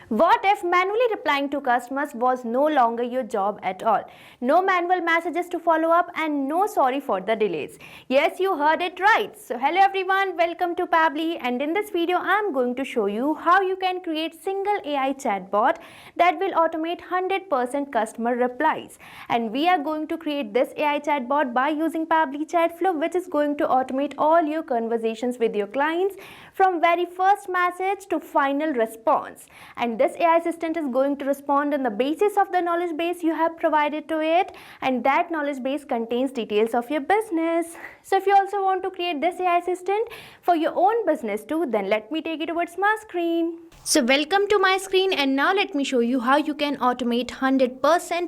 What if manually replying to customers was no longer your job at all? No manual messages to follow up and no sorry for the delays. Yes, you heard it right. So hello everyone, welcome to Pabbly, and in this video I am going to show you how you can create single AI chatbot that will automate 100% customer replies. And we are going to create this AI chatbot by using Pabbly Chatflow, which is going to automate all your conversations with your clients from very first message to final response. And this AI assistant is going to respond on the basis of the knowledge base you have provided to it, and that knowledge base contains details of your business. So if you also want to create this AI assistant for your own business too, then let me take you towards my screen. So welcome to my screen, and now let me show you how you can automate 100%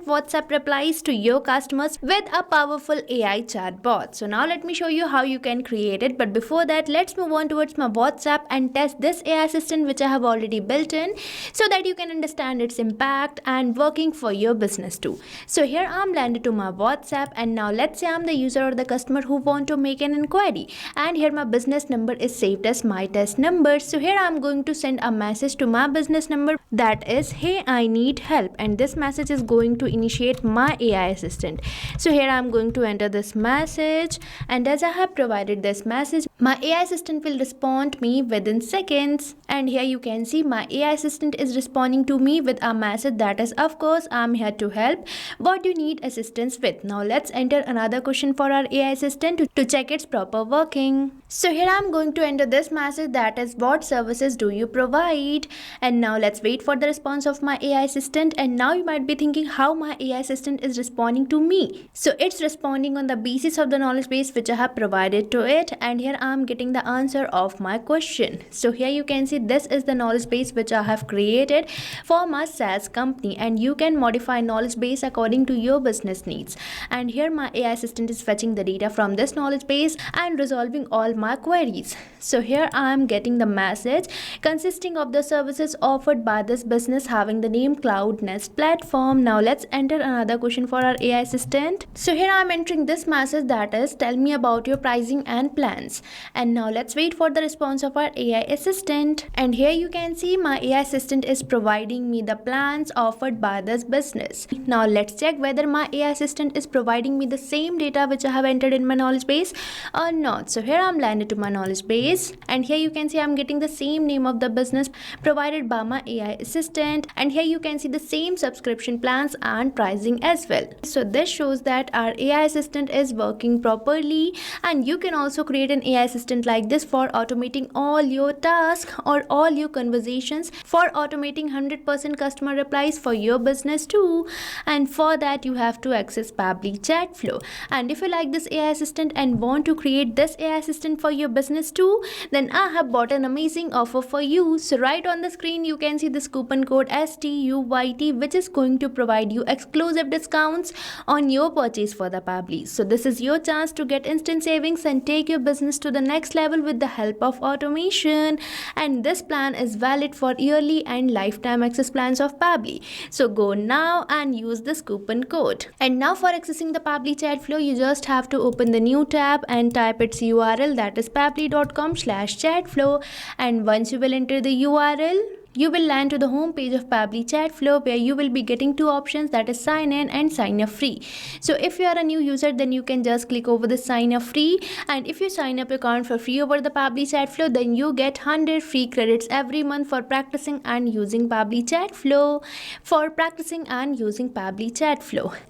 WhatsApp replies to your customers with a powerful AI chatbot. So now let me show you how you can create it, but before that let's move on towards my WhatsApp and test this AI assistant which I have already built in, so that you can understand its impact and working for your business too. So here I'm landed to my WhatsApp, and now let's say I'm the user or the customer who want to make an inquiry, and here my business number is saved as my test number. So here I'm going to send a message to my business number, that is, hey, I need help, and this message is going to initiate my AI assistant. So here I'm going to enter this message, and as I have provided this message, my AI assistant will respond me within seconds. And here you can see my AI assistant is responding to me with a message that is, of course, I'm here to help. What do you need assistance with? Now let's enter another question for our AI assistant to check its proper working. So here I'm going to enter this message, that is, what services do you provide? And now let's wait for the response of my AI assistant. And now you might be thinking how my AI assistant is responding to me. So it's responding on the basis of the knowledge base which I have provided to it, and here I'm getting the answer of my question. So here you can see this is the knowledge base which I have created for my SaaS company, and you can modify knowledge base according to your business needs. And here my AI assistant is fetching the data from this knowledge base and resolving all my queries. So here I am getting the message consisting of the services offered by this business having the name Cloud Nest Platform. Now let's enter another question for our AI assistant. So here I am entering this message, that is, tell me about your pricing and plans. And now let's wait for the response of our AI assistant. And here you can see my AI assistant is providing me the plans offered by this business. Now let's check whether my AI assistant is providing me the same data which I have entered in my knowledge base or not. So here I'm landed to my knowledge base, and here you can see I'm getting the same name of the business provided by my AI assistant, and here you can see the same subscription plans and pricing as well. So this shows that our AI assistant is working properly, and you can also create an AI assistant like this for automating all your tasks or all your conversations, for automating 100% customer replies for your business too. And for that you have to access Pabbly Chatflow. And if you like this AI assistant and want to create this AI assistant for your business too, then I have bought an amazing offer for you. So right on the screen you can see this coupon code STUYT, which is going to provide you exclusive discounts on your purchase for the Pabbly. So this is your chance to get instant savings and take your business to the next level with the help of automation. And this plan is valid for yearly and lifetime access plans of Pabbly. So go now and use this coupon code. And now for accessing the Pabbly Chatflow, you just have to open the new tab and type its URL, that is pabbly.com/chatflow. And once you will enter the URL, you will land to the home page of Pabbly Chatflow, where you will be getting two options, that is sign in and sign up free. So if you are a new user, then you can just click over the sign up free, and if you sign up your account for free over the Pabbly Chatflow, then you get 100 free credits every month for practicing and using Pabbly Chatflow.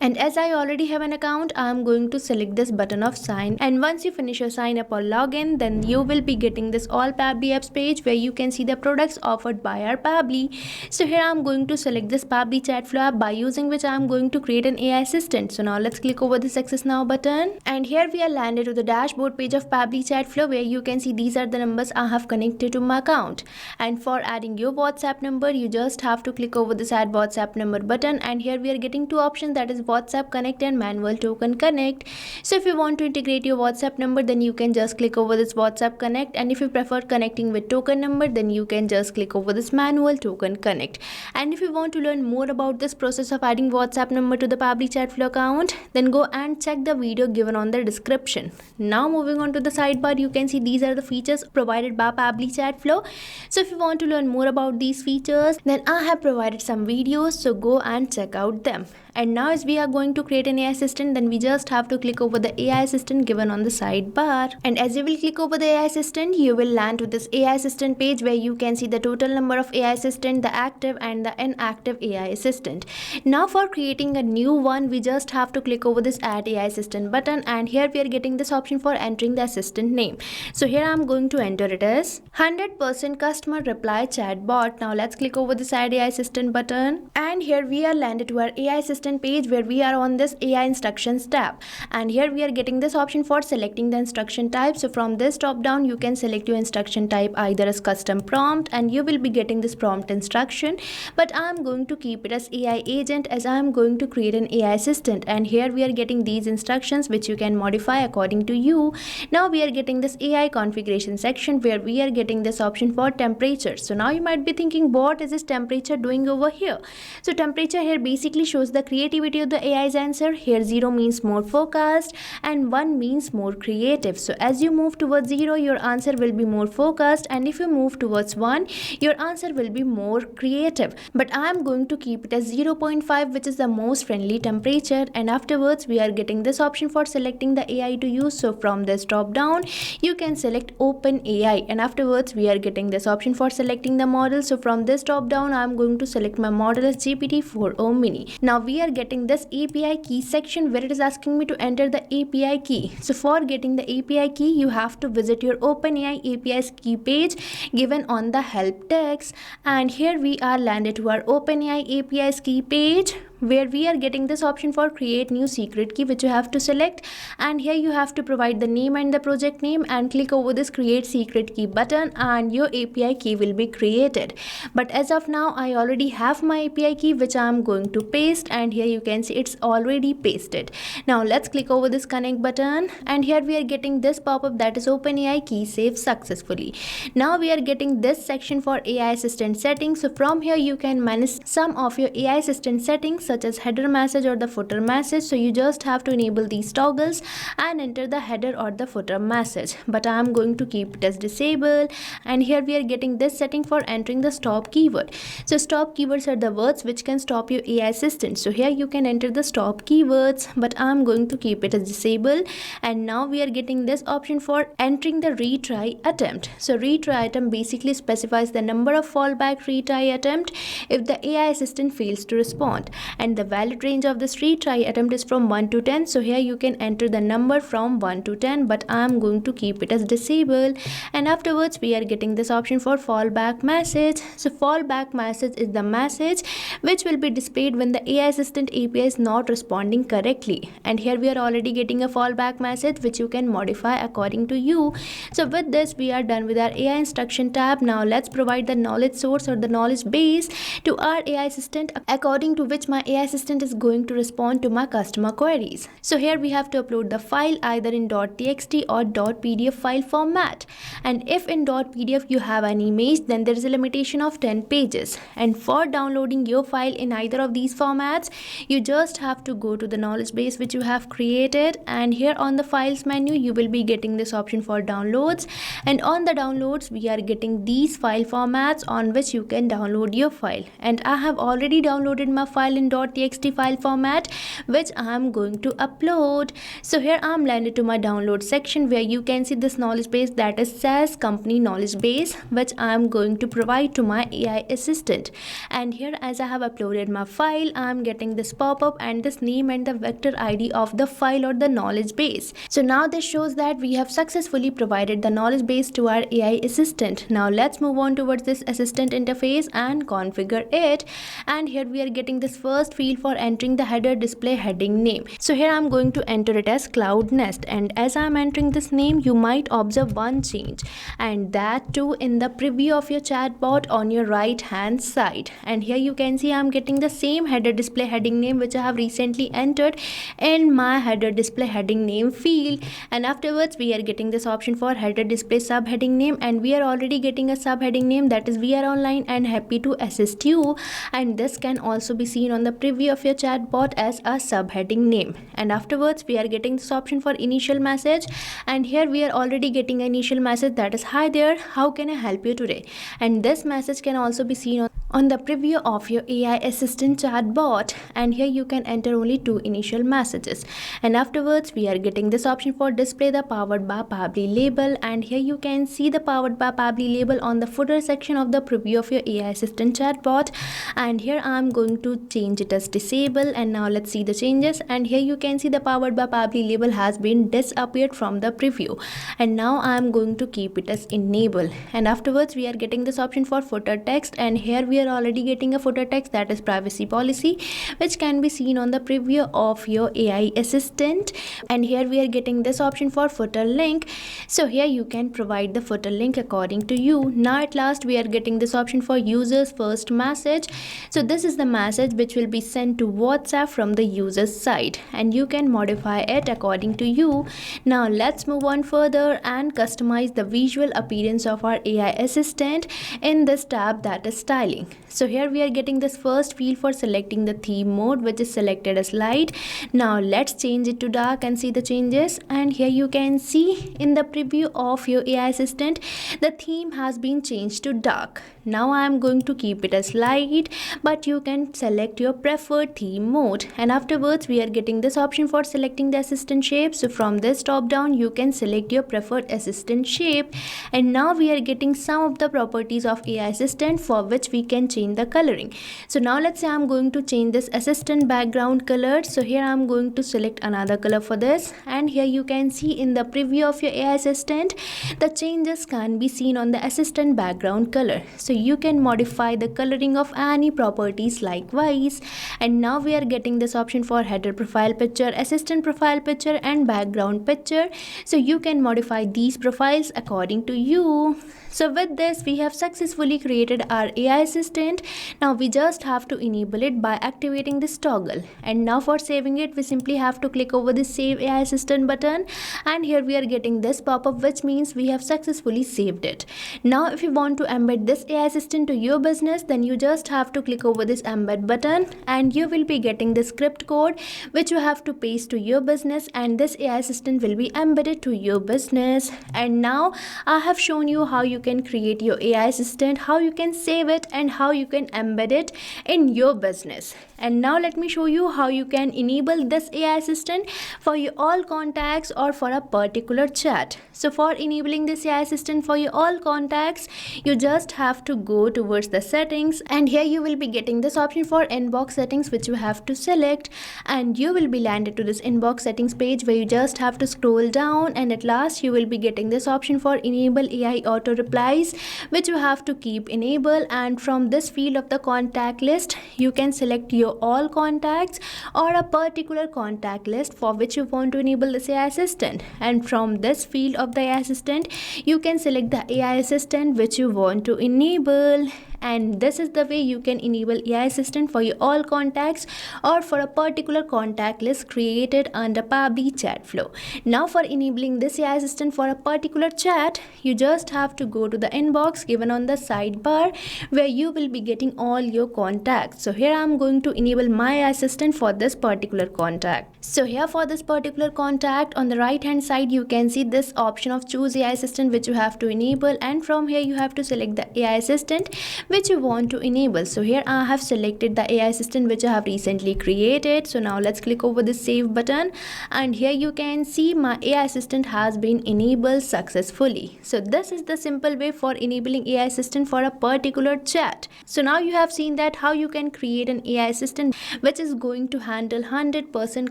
And as I already have an account, I am going to select this button of sign, and once you finish your sign up or login, then you will be getting this all Pabbly apps page where you can see the products offered by our Pabbly. So here I am going to select this Pabbly Chatflow app, by using which I am going to create an AI assistant. So now let's click over this access now button, and here we are landed to the dashboard page of Pabbly Chatflow, where you can see these are the numbers I have connected to my account. And for adding your WhatsApp number, you just have to click over this add WhatsApp number button, and here we are getting two options, that is WhatsApp Connect and Manual Token Connect. So if you want to integrate your WhatsApp number, then you can just click over this WhatsApp Connect, and if you prefer connecting with token number, then you can just click over this manual token connect. And if you want to learn more about this process of adding WhatsApp number to the Pabbly Chatflow account, then go and check the video given on the description. Now moving on to the sidebar, you can see these are the features provided by Pabbly Chatflow. So if you want to learn more about these features, then I have provided some videos, so go and check out them. And now as we are going to create an AI assistant, then we just have to click over the AI assistant given on the sidebar. And as you will click over the AI assistant, you will land to this AI assistant page where you can see the total number of AI assistant, the active and the inactive AI assistant. Now for creating a new one, we just have to click over this add AI assistant button, and here we are getting this option for entering the assistant name. So here I am going to enter it as 100% customer reply chatbot. Now let's click over this add AI assistant button, and here we are landed to our AI assistant page where we are on this AI instructions tab, and here we are getting this option for selecting the instruction type. So from this drop down, you can select your instruction type either as custom prompt, and you will be getting this prompt instruction, but I am going to keep it as AI agent as I am going to create an AI assistant. And here we are getting these instructions which you can modify according to you. Now we are getting this AI configuration section where we are getting this option for temperature. So now you might be thinking, what is this temperature doing over here? So temperature here basically shows the creativity of the AI's answer. Here 0 means more focused and 1 means more creative. So as you move towards 0, your answer will be more focused, and if you move towards 1, your answer will be more creative. But I am going to keep it as 0.5, which is the most friendly temperature. And afterwards we are getting this option for selecting the AI to use. So from this drop down, you can select Open AI, and afterwards we are getting this option for selecting the model. So from this drop down, I am going to select my model as GPT-4o mini. Now we are getting this API key section where it is asking me to enter the API key. So for getting the API key, you have to visit your OpenAI API's key page given on the help text, and here we are landed to our OpenAI API's key page where we are getting this option for create new secret key, which you have to select, and here you have to provide the name and the project name and click over this create secret key button, and your API key will be created. But as of now, I already have my API key which I am going to paste, and here you can see it's already pasted. Now let's click over this connect button, and here we are getting this pop-up that is OpenAI key saved successfully. Now we are getting this section for AI assistant settings. So from here you can manage some of your AI assistant settings such as header message or the footer message. So you just have to enable these toggles and enter the header or the footer message, but I am going to keep it as disable. And here we are getting this setting for entering the stop keyword. So stop keywords are the words which can stop your AI assistant. So here you can enter the stop keywords, but I am going to keep it as disable. And now we are getting this option for entering the retry attempt. So retry attempt basically specifies the number of fallback retry attempt if the AI assistant fails to respond, and the valid range of this retry attempt is from 1 to 10. So here you can enter the number from 1 to 10, but I am going to keep it as disable. And afterwards we are getting this option for fallback message. So fallback message is the message which will be displayed when the AI assistant API is not responding correctly, and here we are already getting a fallback message which you can modify according to you. So with this we are done with our AI instruction tab. Now let's provide the knowledge source or the knowledge base to our AI assistant according to which my AI assistant is going to respond to my customer queries. So here we have to upload the file either in .txt or .pdf file format, and if in .pdf you have an image, then there is a limitation of 10 pages, and for downloading your file in either of these formats, you just have to go to the knowledge base which you have created, and here on the files menu you will be getting this option for downloads, and on the downloads we are getting these file formats on which you can download your file. And I have already downloaded my file in .txt file format which I am going to upload. So here I am landed to my download section where you can see this knowledge base, that is SaaS company knowledge base, which I am going to provide to my AI assistant. And here as I have uploaded my file, I am getting this pop-up and this name and the vector ID of the file or the knowledge base. So now this shows that we have successfully provided the knowledge base to our AI assistant. Now let's move on towards this assistant interface and configure it. And here we are getting this first first field for entering the header display heading name. So here I'm going to enter it as Cloud Nest, and as I'm entering this name, you might observe one change, and that too in the preview of your chatbot on your right hand side. And here you can see I'm getting the same header display heading name which I have recently entered in my header display heading name field, and afterwards we are getting this option for header display subheading name, and we are already getting a subheading name, that is we are online and happy to assist you. And this can also be seen on the preview of your chatbot as a subheading name. And afterwards we are getting this option for initial message, and here we are already getting an initial message, that is hi there, how can I help you today. And this message can also be seen on the preview of your AI assistant chatbot, and here you can enter only 2 initial messages. And afterwards we are getting this option for display the powered by Pabbly label, and here you can see the powered by Pabbly label on the footer section of the preview of your AI assistant chatbot. And here I'm going to change it as disable, and now let's see the changes. And here you can see the powered by Pabbly label has been disappeared from the preview, and now I'm going to keep it as enable. And afterwards we are getting this option for footer text, and here we are already getting a footer text, that is privacy policy, which can be seen on the preview of your AI assistant. And here we are getting this option for footer link, so here you can provide the footer link according to you. Now at last we are getting this option for users first message, so this is the message which will be sent to WhatsApp from the user's side, and you can modify it according to you. Now let's move on further and customize the visual appearance of our AI assistant in this tab, that is styling. So here we are getting this first field for selecting the theme mode, which is selected as light. Now let's change it to dark and see the changes. And here you can see in the preview of your AI assistant, the theme has been changed to dark. Now I am going to keep it as light, but you can select your preferred theme mode. And afterwards we are getting this option for selecting the assistant shape. So from this top down you can select your preferred assistant shape, and now we are getting some of the properties of AI assistant for which we can change the coloring. So now let's say I'm going to change this assistant background color. So here I'm going to select another color for this, and here you can see in the preview of your AI assistant, the changes can be seen on the assistant background color. So you can modify the coloring of any properties likewise. And now we are getting this option for header profile picture, assistant profile picture, and background picture. So you can modify these profiles according to you. So with this we have successfully created our AI assistant. Now we just have to enable it by activating this toggle, and now for saving it we simply have to click over the save AI assistant button, and here we are getting this pop-up, which means we have successfully saved it. Now if you want to embed this AI assistant to your business, then you just have to click over this embed button, and you will be getting the script code which you have to paste to your business, and this AI assistant will be embedded to your business. And now I have shown you how you can create your AI assistant, how you can save it, and how you can embed it in your business. And now let me show you how you can enable this AI assistant for your all contacts or for a particular chat. So for enabling this AI assistant for your all contacts, you just have to go towards the settings, and here you will be getting this option for inbox settings, which you have to select, and you will be landed to this inbox settings page where you just have to scroll down, and at last you will be getting this option for enable AI auto replies, which you have to keep enable. And from this field of the contact list you can select your all contacts or a particular contact list for which you want to enable this AI assistant, and from this field of the AI assistant you can select the AI assistant which you want to enable. And this is the way you can enable AI assistant for your all contacts or for a particular contact list created under Pabbly Chatflow. Now for enabling this AI assistant for a particular chat, you just have to go to the inbox given on the sidebar where you will be getting all your contacts. So here I am going to enable my AI assistant for this particular contact. So here for this particular contact, on the right hand side you can see this option of choose AI assistant which you have to enable, and from here you have to select the AI assistant which you want to enable. So here I have selected the AI assistant which I have recently created. So now let's click over the save button, and here you can see my AI assistant has been enabled successfully. So this is the simple way for enabling AI assistant for a particular chat. So now you have seen that how you can create an AI assistant which is going to handle 100%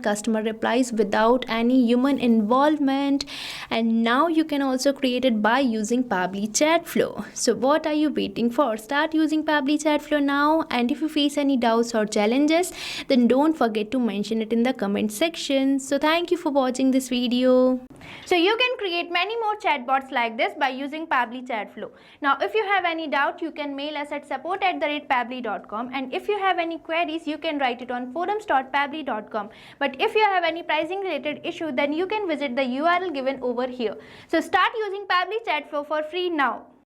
customer replies without any human involvement, and now you can also create it by using Pabbly Chatflow. So what are you waiting for? Start start using Pabbly Chatflow now. And if you face any doubts or challenges, then don't forget to mention it in the comment section. So thank you for watching this video. So you can create many more chatbots like this by using Pabbly Chatflow. Now if you have any doubt, you can mail us at support@pabbly.com, and if you have any queries, you can write it on forums.pabbly.com. But if you have any pricing related issue, then you can visit the URL given over here. So start using Pabbly Chatflow for free now.